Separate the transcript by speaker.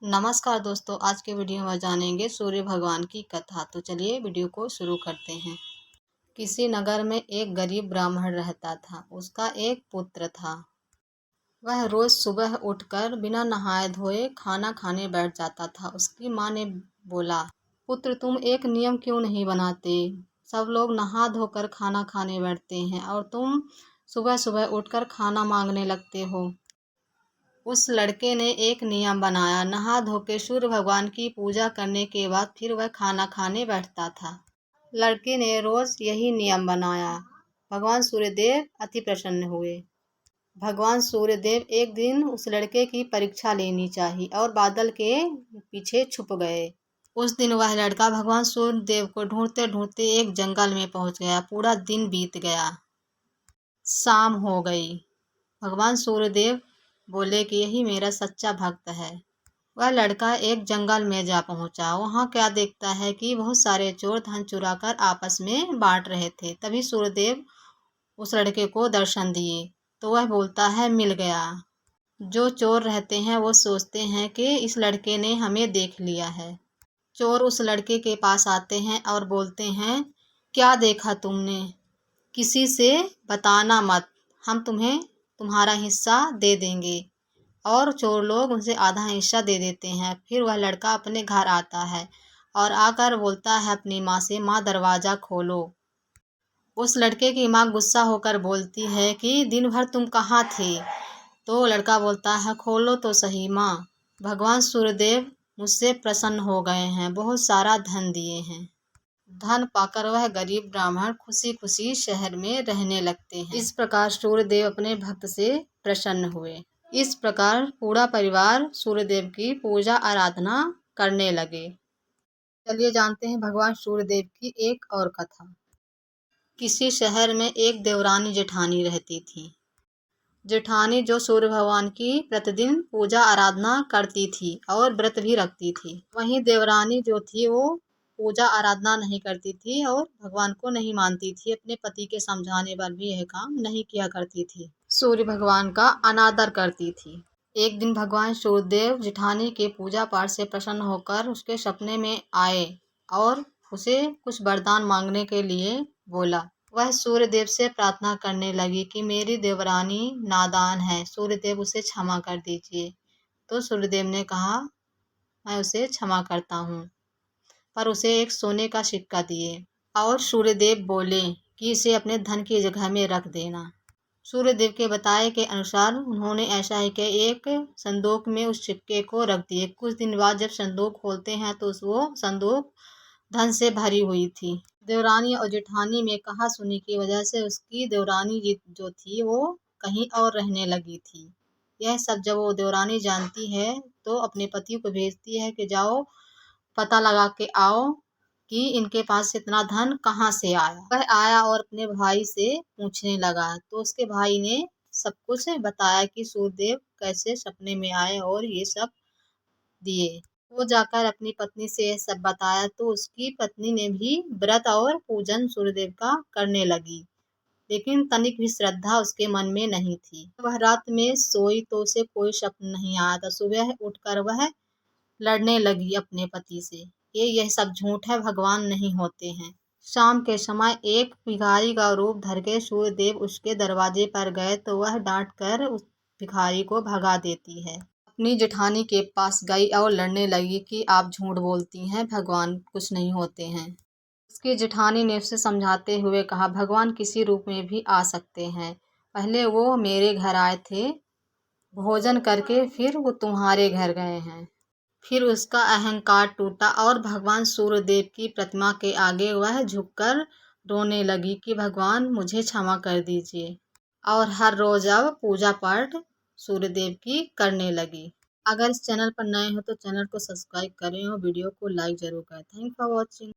Speaker 1: नमस्कार दोस्तों, आज के वीडियो में जानेंगे सूर्य भगवान की कथा। तो चलिए वीडियो को शुरू करते हैं। किसी नगर में एक गरीब ब्राह्मण रहता था। उसका एक पुत्र था। वह रोज सुबह उठकर बिना नहाए धोए खाना खाने बैठ जाता था। उसकी माँ ने बोला, पुत्र तुम एक नियम क्यों नहीं बनाते? सब लोग नहा धोकर खाना खाने बैठते हैं और तुम सुबह सुबह उठकर खाना मांगने लगते हो। उस लड़के ने एक नियम बनाया। नहा धोकर सूर्य भगवान की पूजा करने के बाद फिर वह खाना खाने बैठता था। लड़के ने रोज यही नियम बनाया। भगवान सूर्यदेव अति प्रसन्न हुए। भगवान सूर्यदेव एक दिन उस लड़के की परीक्षा लेनी चाहिए और बादल के पीछे छुप गए। उस दिन वह लड़का भगवान सूर्यदेव को ढूंढते ढूंढते एक जंगल में पहुंच गया। पूरा दिन बीत गया। शाम हो गई। भगवान सूर्यदेव बोले कि यही मेरा सच्चा भक्त है। वह लड़का एक जंगल में जा पहुंचा। वहां क्या देखता है कि बहुत सारे चोर धन चुराकर आपस में बांट रहे थे। तभी सूर्यदेव उस लड़के को दर्शन दिए तो वह बोलता है, मिल गया। जो चोर रहते हैं वो सोचते हैं कि इस लड़के ने हमें देख लिया है। चोर उस लड़के के पास आते हैं और बोलते हैं, क्या देखा तुमने? किसी से बताना मत, हम तुम्हें तुम्हारा हिस्सा दे देंगे। और चोर लोग उनसे आधा हिस्सा दे देते हैं। फिर वह लड़का अपने घर आता है और आकर बोलता है अपनी माँ से, माँ दरवाज़ा खोलो। उस लड़के की माँ गुस्सा होकर बोलती है कि दिन भर तुम कहाँ थे? तो लड़का बोलता है, खोलो तो सही माँ, भगवान सूर्यदेव मुझसे प्रसन्न हो गए हैं, बहुत सारा धन दिए हैं। धन पाकर वह गरीब ब्राह्मण खुशी खुशी शहर में रहने लगते हैं। इस प्रकार सूर्यदेव अपने भक्त से प्रसन्न हुए। इस प्रकार पूरा परिवार सूर्यदेव की पूजा आराधना करने लगे। चलिए जानते हैं भगवान सूर्यदेव की एक और कथा। किसी शहर में एक देवरानी जेठानी रहती थी। जेठानी जो सूर्य भगवान की प्रतिदिन पूजा आराधना करती थी और व्रत भी रखती थी। वहीं देवरानी जो थी वो पूजा आराधना नहीं करती थी और भगवान को नहीं मानती थी। अपने पति के समझाने पर भी यह काम नहीं किया करती थी। सूर्य भगवान का अनादर करती थी। एक दिन भगवान सूर्यदेव जेठानी के पूजा पाठ से प्रसन्न होकर उसके सपने में आए और उसे कुछ वरदान मांगने के लिए बोला। वह सूर्यदेव से प्रार्थना करने लगी कि मेरी देवरानी नादान है, सूर्यदेव उसे क्षमा कर दीजिए। तो सूर्यदेव ने कहा, मैं उसे क्षमा करता हूँ, पर उसे एक सोने का सिक्का दिए। और सूर्यदेव बोले कि इसे अपने धन की जगह में रख देना। सूर्यदेव के बताए के अनुसार उन्होंने ऐसा ही कि एक संदूक में उस सिक्के को रख दिए। कुछ दिन बाद जब संदूक खोलते हैं तो वो संदूक धन से भरी हुई थी। देवरानी और जेठानी में कहा सुनी की वजह से उसकी देवरानी जो थी वो कहीं और रहने लगी थी। यह सब जब वो देवरानी जानती है तो अपने पति को भेजती है कि जाओ पता लगा के आओ कि इनके पास इतना धन कहाँ से आया। वह आया और अपने भाई से पूछने लगा तो उसके भाई ने सब कुछ बताया कि सूर्यदेव कैसे सपने में आए और ये सब दिए। वो जाकर अपनी पत्नी से यह सब बताया तो उसकी पत्नी ने भी व्रत और पूजन सूर्यदेव का करने लगी, लेकिन तनिक भी श्रद्धा उसके मन में नहीं थी। वह रात में सोई तो उसे कोई स्वप्न नहीं आया था। सुबह उठकर वह लड़ने लगी अपने पति से, यह सब झूठ है, भगवान नहीं होते हैं। शाम के समय एक भिखारी का रूप धर के सूर्यदेव उसके दरवाजे पर गए तो वह डांट कर उस भिखारी को भगा देती है। अपनी जेठानी के पास गई और लड़ने लगी कि आप झूठ बोलती हैं, भगवान कुछ नहीं होते हैं। उसकी जेठानी ने उसे समझाते हुए कहा, भगवान किसी रूप में भी आ सकते हैं। पहले वो मेरे घर आए थे भोजन करके, फिर वो तुम्हारे घर गए हैं। फिर उसका अहंकार टूटा और भगवान सूर्यदेव की प्रतिमा के आगे वह झुककर रोने लगी कि भगवान मुझे क्षमा कर दीजिए। और हर रोज अब पूजा पाठ सूर्यदेव की करने लगी। अगर इस चैनल पर नए हो तो चैनल को सब्सक्राइब करें और वीडियो को लाइक जरूर करें। Thank for watching.